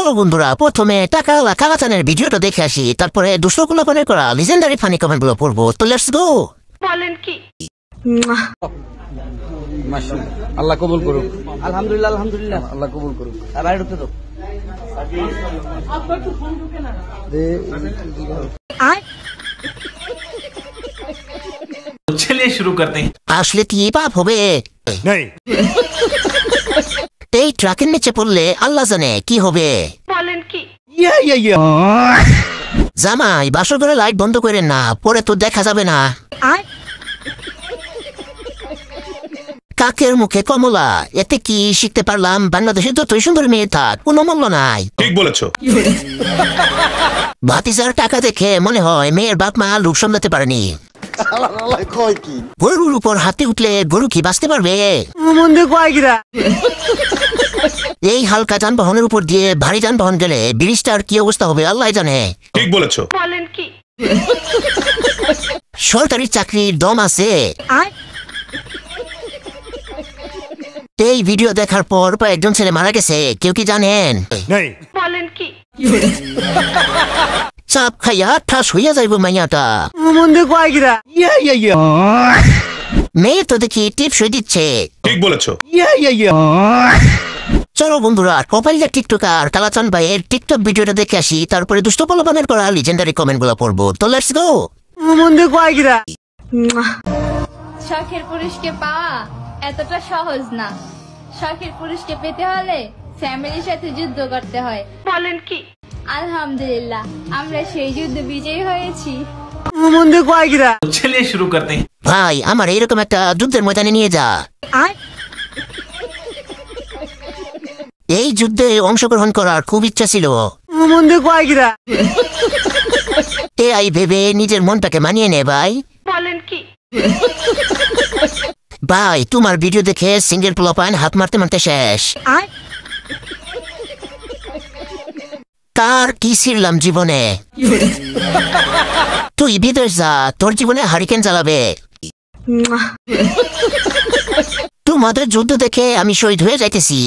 চলো বন্ধুরা প্রথমে টাকা কালাচানের ভিডিওটা দেখে আসি, তারপরে দুশোগুলো করা লিজেন্ডারি ফানি কমেন্ট গুলো পড়বো। তো লেটস গো। বলেন কি? আল্লাহ কবুল করুক। আলহামদুলিল্লাহ আলহামদুলিল্লাহ। আল্লাহ কবুল করুক। বাইরে ঢুকতে তো चलिए शुरू करते हैं। আসলে কি পাপ হবে? এই ট্রাকের নিচে পড়লে আল্লাহ জানে কি হবে। বলেন কি? জামাই বাসর ঘরে লাইট বন্ধ করেন না, পরে তো দেখা যাবে না। কাকের মুখে কমলা, এতে কি শিখতে পারলাম? বাংলাদেশে যতই সুন্দর মেয়ে থাক কোনো মূল্য নাই। ঠিক বলেছো। ভাতিজার টাকা দেখে মনে হয় মেয়ের বাপ মা লোক সামলাতে পারেনি। গরুর উপর হাতে উঠলে গরু কি বাঁচতে পারবে? এই হালকা যানবাহনের উপর দিয়ে ভারী যানবাহন গেলে ব্রিজটার কি অবস্থা হবে আল্লাহ জানে। ঠিক বলেছো। বলেন কি? সরকারি চাকরির দম আছে। এই ভিডিও দেখার পর একজন ছেলে মারা গেছে, কেউ কি জানেন? বলেন কি? চাপ খাইয়া ঠাস হইয়া যাইব মাইয়াটা। মেয়ে তো দেখি টিপসই দিচ্ছে। ঠিক বলেছো। চলো বন্ধুরা কপাইলা টিকটকার কালাচান ভাইয়ের টিকটক ভিডিওটা দেখে আসি, তারপরে দুষ্ট পোলাপানের করা লিজেন্ডারি কমেন্ট গুলো পড়বো। তো লেটস গো। শখের পুরুষকে পাওয়া এতটা সহজ না। শখের পুরুষকে পেতে হলে ফ্যামিলির সাথে যুদ্ধ করতে হয়। বলেন কি? আলহামদুলিল্লাহ আমরা সেই যুদ্ধ বিজয়ী হয়েছি। चलिए शुरू करते हैं। ভাই আমার এইরকম একটা যুদ্ধের ময়দানে নিয়ে যা। এই যুদ্ধে অংশগ্রহণ করার খুব ইচ্ছা ছিল। এই ভেবে নিজের মনটাকে মানিয়ে নে ভাই। বলেন কি? ভাই তোমার ভিডিও দেখে সিঙ্গেল পোলাপান হাত মারতে মারতে শেষ। তার কি ছিলাম জীবনে। তুই বিদেশ যা, তোর জীবনে হারিকেন জ্বালাবে। তোমাদের যুদ্ধ দেখে আমি শহীদ হয়ে যাইতেছি।